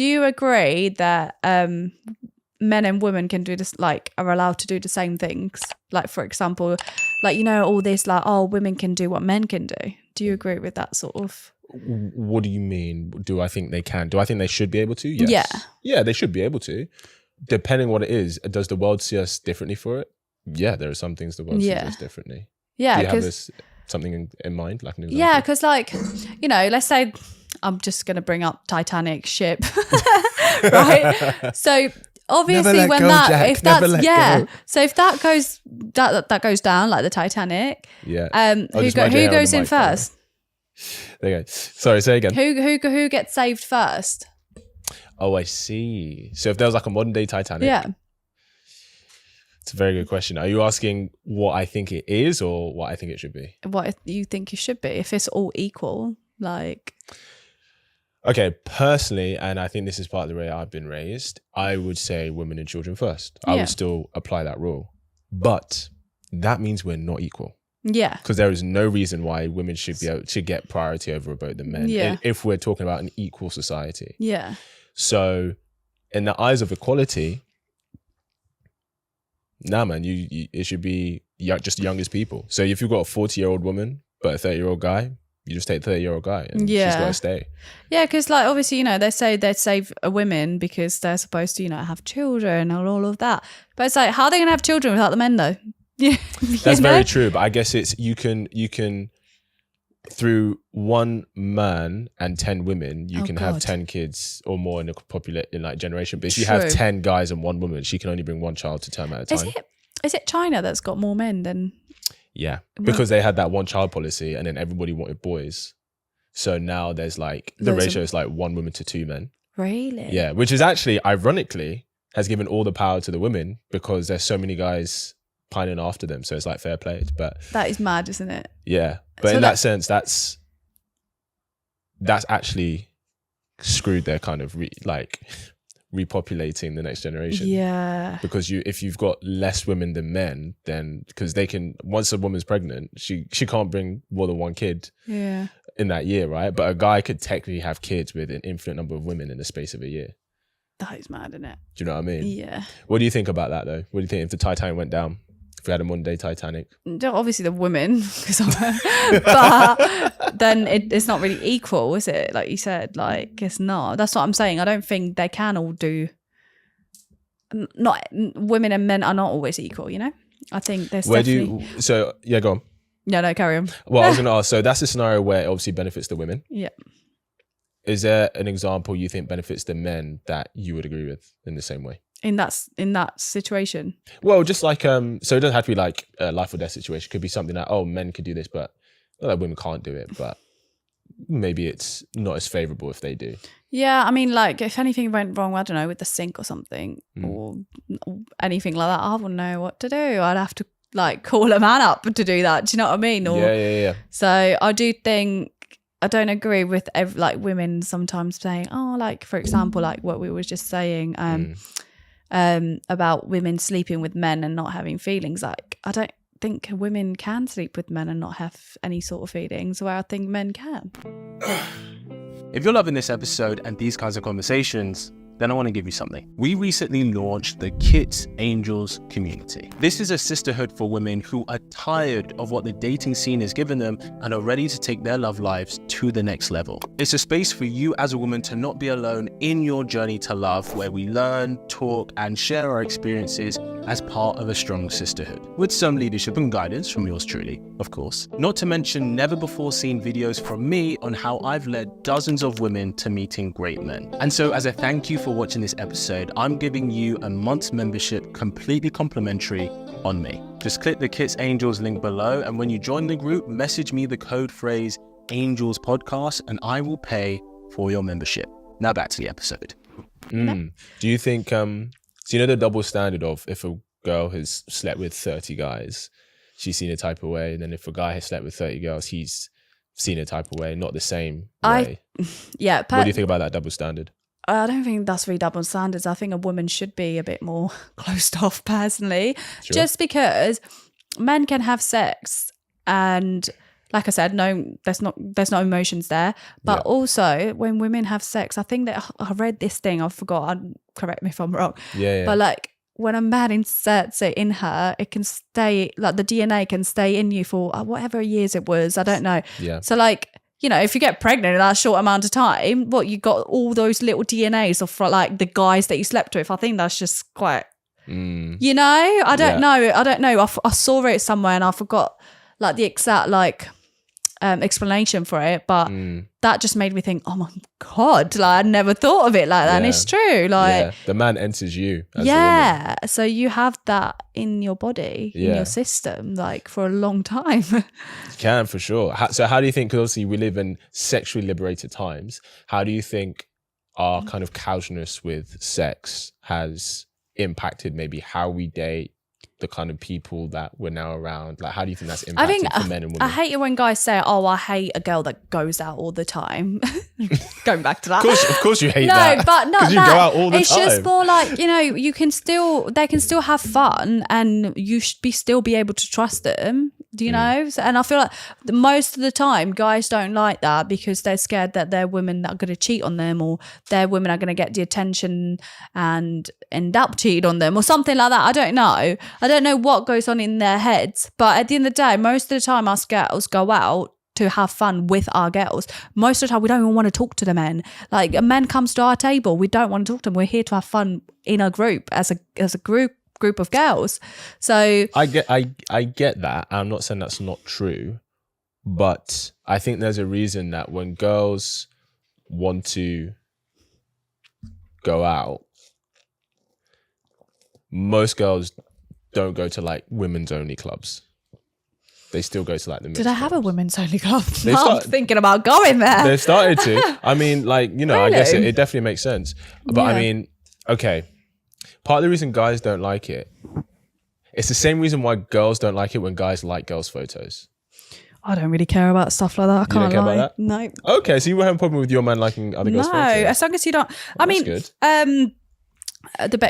do you agree that men and women can do this, like are allowed to do the same things? Like, for example, like, you know, all this like, oh, women can do what men can do. Do you agree with that sort of? What do you mean? Do I think they can? Do I think they should be able to? Yes. Yeah. Yeah, they should be able to. Depending what it is, does the world see us differently for it? Yeah, there are some things the world sees us differently. Yeah. Do you have something in mind, like an example? Yeah, because like, you know, let's say I'm just going to bring up Titanic ship, right? So obviously when that, if that's, so if that goes, that goes down like the Titanic, who goes in first? There you go. Sorry, say again. Who gets saved first? Oh, I see. So if there was like a modern day Titanic. Yeah. It's a very good question. Are you asking what I think it is or what I think it should be? What you think it should be, if it's all equal, like. Okay, personally, and I think this is part of the way I've been raised, I would say women and children first. I would still apply that rule. But that means we're not equal. Yeah. Because there is no reason why women should be able to get priority over both the men if we're talking about an equal society. Yeah. So in the eyes of equality, nah, man, it should be just youngest people. So if you've got a 40-year-old woman but a 30-year-old guy, you just take the 30-year-old guy and she's got to stay. Yeah, because like obviously, you know, they say they'd save women because they're supposed to, you know, have children and all of that. But it's like, how are they going to have children without the men though? Yeah, that's very true. But I guess it's you can through one man and 10 women, you can have 10 kids or more in a generation. But if you have 10 guys and one woman, she can only bring one child to term at a time. Is it China that's got more men than? Yeah, because they had that one child policy and then everybody wanted boys. So now there's like, the ratio is like 1 woman to 2 men. Really? Yeah, which is actually, ironically, has given all the power to the women because there's so many guys pining after them. So it's like fair play. But that is mad, isn't it? Yeah. But so in that sense, that's actually screwed their kind of repopulating the next generation. Yeah. Because if you've got less women than men, then because they can, once a woman's pregnant, she can't bring more than one kid in that year, right? But a guy could technically have kids with an infinite number of women in the space of a year. That is mad, isn't it? Do you know what I mean? Yeah. What do you think about that though? What do you think if the Titanic went down? If we had a modern day Titanic? Obviously the women, but then it's not really equal, is it? Like you said, like it's not. That's what I'm saying. I don't think they can all do. Not women and men are not always equal, you know? I think there's go on. No, carry on. Well, I was going to ask, so that's a scenario where it obviously benefits the women. Yeah. Is there an example you think benefits the men that you would agree with in the same way? In that situation? Well, just like, so it doesn't have to be like a life or death situation. It could be something like, oh, men could do this, but not that women can't do it, but maybe it's not as favorable if they do. Yeah, I mean, like if anything went wrong, I don't know, with the sink or something or anything like that, I wouldn't know what to do. I'd have to like call a man up to do that. Do you know what I mean? Or, yeah. So I do think, I don't agree with like women sometimes saying, oh, like for example, like what we were just saying, about women sleeping with men and not having feelings. Like I don't think women can sleep with men and not have any sort of feelings, where I think men can. If you're loving this episode and these kinds of conversations, then I want to give you something. We recently launched the Kits Angels community. This is a sisterhood for women who are tired of what the dating scene has given them and are ready to take their love lives to the next level. It's a space for you as a woman to not be alone in your journey to love, where we learn, talk, and share our experiences as part of a strong sisterhood, with some leadership and guidance from yours truly, of course. Not to mention never before seen videos from me on how I've led dozens of women to meeting great men. And so as a thank you for watching this episode, I'm giving you a month's membership completely complimentary on me. Just click the Kits Angels link below, and when you join the group, message me the code phrase Angels Podcast and I will pay for your membership. Now back to the episode. Do you think, so you know the double standard of if a girl has slept with 30 guys, she's seen a type of way, and then if a guy has slept with 30 girls, he's seen a type of way, not the same way. What do you think about that double standard? I don't think that's really double standards. I think a woman should be a bit more closed off personally, just because men can have sex and like I said, no, there's no emotions there. But also when women have sex, I think that I read this thing, I forgot, correct me if I'm wrong. Yeah. But like when a man inserts it in her, it can stay, like the DNA can stay in you for whatever years it was. I don't know. Yeah. So like, you know, if you get pregnant in that short amount of time, you got all those little DNAs of like the guys that you slept with. I think that's just quite, you know, I don't know. I saw it somewhere and I forgot like the exact like explanation for it, but that just made me think, oh my God, like I never thought of it like that. And it's true. Like the man enters you as a woman. So you have that in your body, in your system, like for a long time. You can, for sure. So how do you think, because obviously we live in sexually liberated times, how do you think our kind of casualness with sex has impacted maybe how we date, the kind of people that we're now around? Like, how do you think that's impacted for men and women? I hate it when guys say, oh, I hate a girl that goes out all the time. Going back to that. Of course you hate that. No, but not that. You go out all the it's time. Just more like, you know, they can still have fun and you should still be able to trust them. Do you know? And I feel like most of the time guys don't like that because they're scared that they're women that are going to cheat on them, or their women are going to get the attention and end up cheating on them or something like that. I don't know what goes on in their heads, but at the end of the day, most of the time us girls go out to have fun with our girls. Most of the time we don't even want to talk to the men. Like a man comes to our table, we don't want to talk to them. We're here to have fun in a group as a group of girls. So I get that. I'm not saying that's not true, but I think there's a reason that when girls want to go out, most girls don't go to like women's only clubs. They still go to like the mixed Did I have clubs. a women's only club? I'm thinking about going there. They've started to. I mean, like, you know, Really? I guess it definitely makes sense. But I mean, okay, part of the reason guys don't like it, it's the same reason why girls don't like it when guys like girls' photos. I don't really care about stuff like that. I can't care lie. about that? No. Okay, so you won't have a problem with your man liking other girls' photos? No, as long as you don't. I mean, good.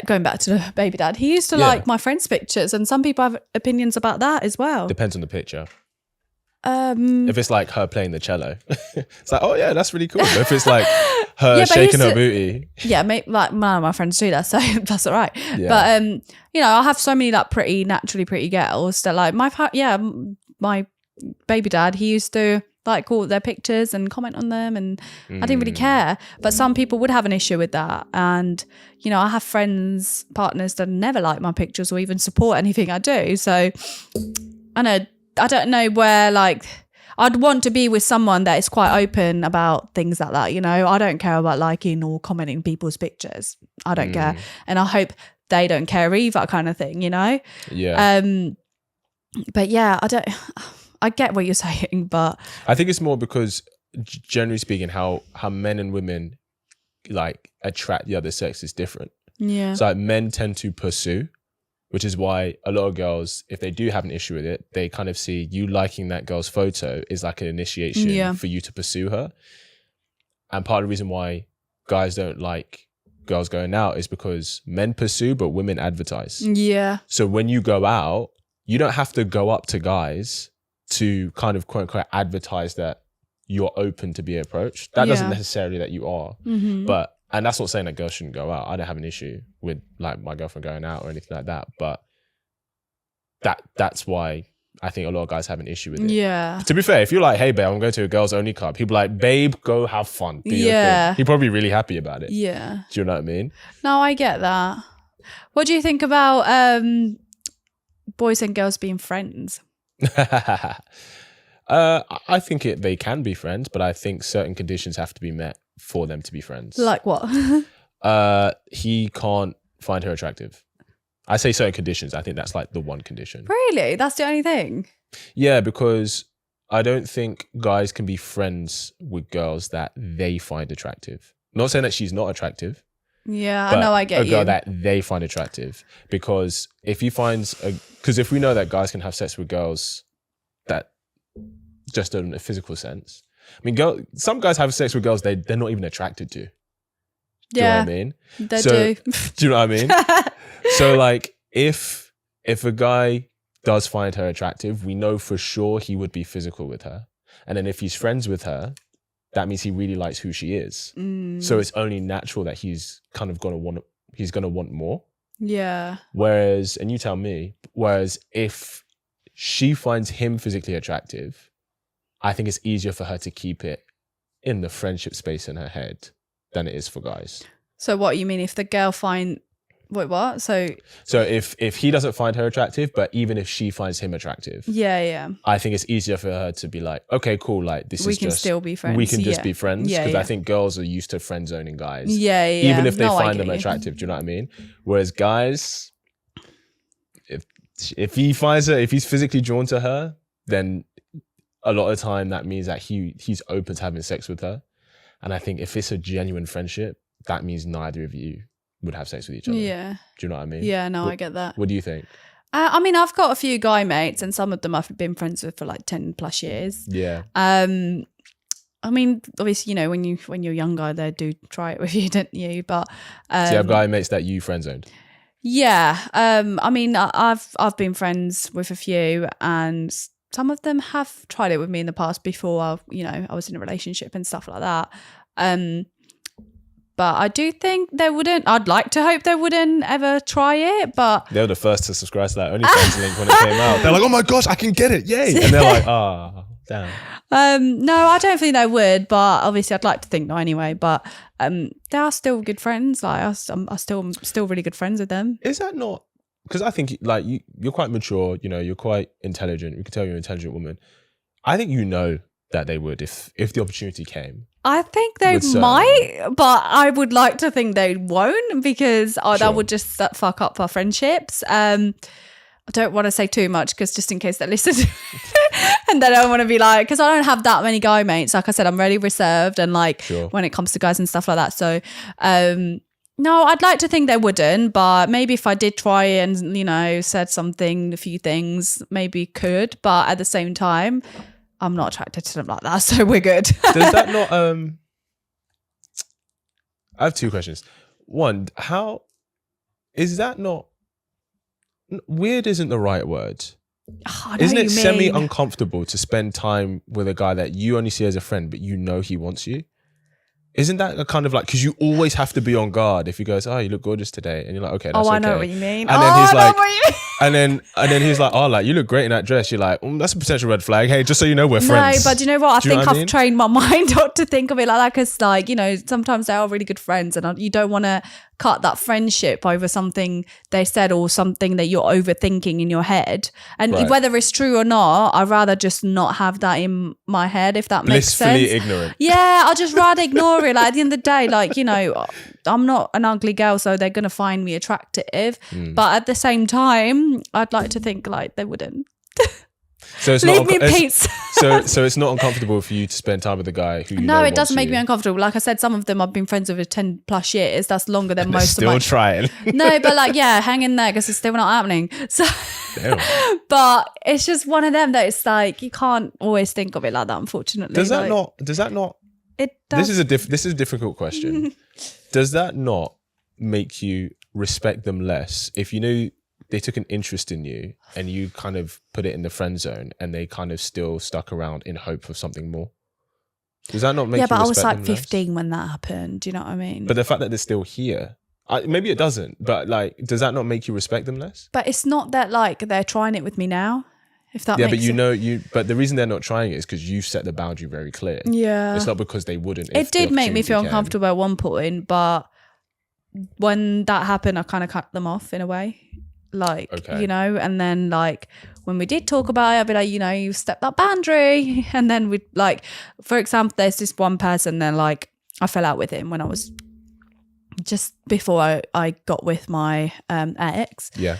Going back to the baby dad, he used to like my friends' pictures, and some people have opinions about that as well. Depends on the picture. If it's like her playing the cello, it's like, oh yeah, that's really cool. But if it's like her shaking her booty, like none of my friends do that, so that's all right. Yeah. But you know, I have so many like naturally pretty girls that like my baby dad, he used to like all their pictures and comment on them, and I didn't really care. But some people would have an issue with that, and you know, I have partners that never like my pictures or even support anything I do. So I don't know where, like, I'd want to be with someone that is quite open about things like that, you know. I don't care about liking or commenting people's pictures. I don't care. And I hope they don't care either, kind of thing, you know. Yeah. But yeah, I get what you're saying, but I think it's more because generally speaking, how men and women like attract the other sex is different. Yeah. So like men tend to pursue, which is why a lot of girls, if they do have an issue with it, they kind of see you liking that girl's photo is like an initiation for you to pursue her. And part of the reason why guys don't like girls going out is because men pursue, but women advertise. Yeah. So when you go out, you don't have to go up to guys to kind of quote unquote advertise that you're open to be approached. That doesn't necessarily that you are. But, and that's not saying that girls shouldn't go out. I don't have an issue with like my girlfriend going out or anything like that. But that's why I think a lot of guys have an issue with it. Yeah. To be fair, if you're like, hey babe, I'm going to a girls only club, people like, babe, go have fun. Do your thing. He'd probably be really happy about it. Yeah. Do you know what I mean? No, I get that. What do you think about boys and girls being friends? I think they can be friends, but I think certain conditions have to be met for them to be friends. Like what? He can't find her attractive. I say certain conditions. I think that's like the one condition. Really? That's the only thing? Yeah, because I don't think guys can be friends with girls that they find attractive. Not saying that she's not attractive. Yeah, I know, I get a you. girl that they find attractive. Because if he finds because if we know that guys can have sex with girls that just in a physical sense. I mean, some guys have sex with girls they're not even attracted to. Do you know what I mean? They do. Do you know what I mean? So like if a guy does find her attractive, we know for sure he would be physical with her. And then if he's friends with her, that means he really likes who she is. So it's only natural that he's kind of going to want more. Yeah. Whereas, and you tell me, if she finds him physically attractive, I think it's easier for her to keep it in the friendship space in her head than it is for guys. So what you mean if the girl wait, what? So if he doesn't find her attractive, but even if she finds him attractive, yeah, I think it's easier for her to be like, okay, cool, like we can still be friends. We can just be friends, because I think girls are used to friend zoning guys. Yeah. Even if they find them attractive, do you know what I mean? Whereas guys, if he finds her, if he's physically drawn to her, then a lot of the time that means that he's open to having sex with her. And I think if it's a genuine friendship, that means neither of you would have sex with each other. Yeah. Do you know what I mean? Yeah, no, I get that. What do you think? I mean, I've got a few guy mates, and some of them I've been friends with for like 10 plus years. Yeah. I mean, obviously, when you're younger, they do try it with you, don't you? But so you have guy mates that you friend zoned? Yeah. I mean, I've been friends with a few, and some of them have tried it with me in the past before I was in a relationship and stuff like that. But I do think they wouldn't. I'd like to hope they wouldn't ever try it, but they were the first to subscribe to that OnlyFans link when it came out. They're like, "Oh my gosh, I can get it! Yay!" And they're like, damn." No, I don't think they would, but obviously I'd like to think no anyway. But they are still good friends. Like I'm still really good friends with them. Is that not? Because I think like you're quite mature. You're quite intelligent. We can tell you're an intelligent woman. I think that they would if the opportunity came. I think they might, but I would like to think they won't, because that would just fuck up our friendships. I don't want to say too much, because just in case they listen and they don't want to be like, because I don't have that many guy mates. Like I said, I'm really reserved and when it comes to guys and stuff like that. So no, I'd like to think they wouldn't, but maybe if I did try and, said something, a few things, maybe could. But at the same time, I'm not attracted to them like that, so we're good. Does that not I have two questions. One, how is that not weird? Isn't the right word. Isn't it semi uncomfortable to spend time with a guy that you only see as a friend, but he wants you? Isn't that a kind of like, because you always have to be on guard if he goes, "Oh, you look gorgeous today," and you're like, "Okay, that's okay." I know what you mean. And then he's like, and then he's like, "Oh, like you look great in that dress." You're like, "That's a potential red flag." Hey, just so you know, we're friends. No, but do you know what? I think I've trained my mind not to think of it like that, because sometimes they are really good friends, and you don't want to cut that friendship over something they said or something that you're overthinking in your head. And whether it's true or not, I'd rather just not have that in my head, if that makes sense. Blissfully ignorant. Yeah, I'd just rather ignore it. Like at the end of the day, I'm not an ugly girl, so they're going to find me attractive. But at the same time, I'd like to think like they wouldn't. So it's leave me in peace. so it's not uncomfortable for you to spend time with a guy who No, it doesn't make me uncomfortable. Like I said, some of them I've been friends with for 10 plus years. That's longer than most of my... Still trying. No, but hang in there, because it's still not happening. So, but it's just one of them that it's like you can't always think of it like that. Unfortunately, does that not? It does. This is a difficult question. Does that not make you respect them less if you knew they took an interest in you and you kind of put it in the friend zone and they kind of still stuck around in hope of something more? Does that not make you respect them less? Yeah, but I was like 15 when that happened. Do you know what I mean? But the fact that they're still here, maybe it doesn't, but does that not make you respect them less? But it's not that they're trying it with me now, if that makes sense. Yeah, but but the reason they're not trying it is because you set the boundary very clear. Yeah. It's not because they wouldn't. It did make me feel uncomfortable at one point, but when that happened, I kind of cut them off in a way. And then when we did talk about it, I'd be like, you stepped that boundary. And then we'd for example, there's this one person, then I fell out with him when I was just before I got with my ex. Yeah.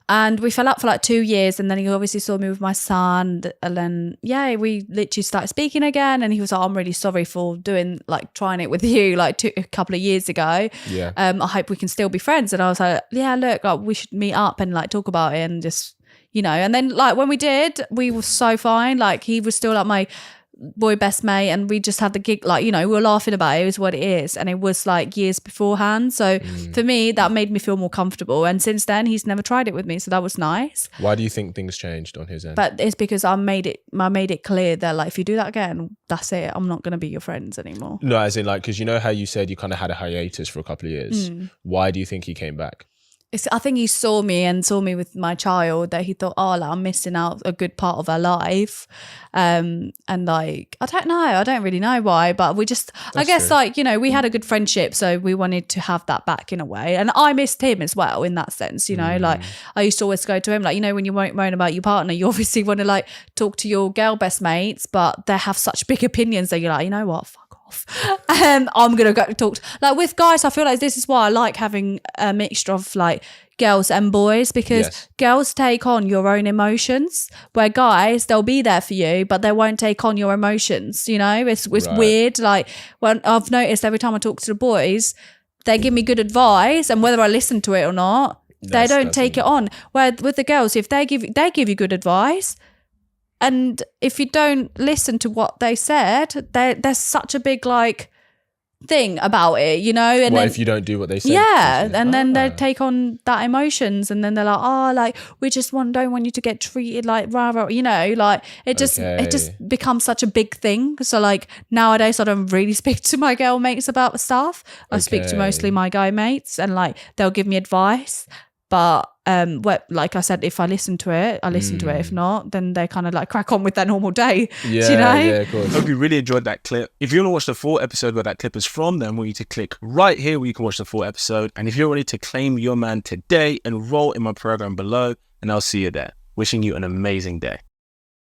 And we fell out for 2 years, and then he obviously saw me with my son, and then we literally started speaking again, and he was like, "I'm really sorry for doing trying it with you a couple of years ago. Yeah. I hope we can still be friends." And I was like, "Yeah, look, we should meet up and talk about it and just and then when we did, we were so fine. He was still my boy best mate, and we just had the gig, like, you know, we were laughing about it. It was what it is, and it was like years beforehand. So for me, that made me feel more comfortable. And since then, he's never tried it with me, so that was nice. Why do you think things changed on his end? But it's because I made it clear that, like, if you do that again, that's it. I'm not gonna be your friends anymore. No, as in, like, because you know how you said you kind of had a hiatus for a couple of years. Why do you think he came back? I think he saw me with my child, that he thought, oh, like, I'm missing out a good part of her life. And like, I don't know. I don't really know why, but we just, I guess, like, you know, we had a good friendship. So we wanted to have that back in a way. And I missed him as well in that sense, you know, like I used to always go to him, like, you know, when you moan about your partner, you obviously want to like talk to your girl best mates, but they have such big opinions that you're like, you know what, fuck off. I'm gonna go talk like with guys. I feel like this is why I like having a mixture of like girls and boys, because girls take on your own emotions, where guys, they'll be there for you but they won't take on your emotions, you know. It's weird. Like, when I've noticed every time I talk to the boys, they give me good advice, and whether I listen to it or not, they don't take it on. Where with the girls, if they give you good advice, and if you don't listen to what they said, there's such a big like thing about it, you know. And then, if you don't do what they say? Yeah, and then they take on that emotions, and then they're like, oh, like, we just don't want you to get treated like rah, you know, like it just becomes such a big thing. So like nowadays I don't really speak to my girl mates about stuff. I speak to mostly my guy mates, and like they'll give me advice. But like I said, if I listen to it, I listen to it. If not, then they kind of like crack on with their normal day. Yeah, do you know? Yeah, of course. I hope you really enjoyed that clip. If you want to watch the full episode where that clip is from, then I want you to click right here where you can watch the full episode. And if you're ready to claim your man today, enroll in my program below, and I'll see you there. Wishing you an amazing day.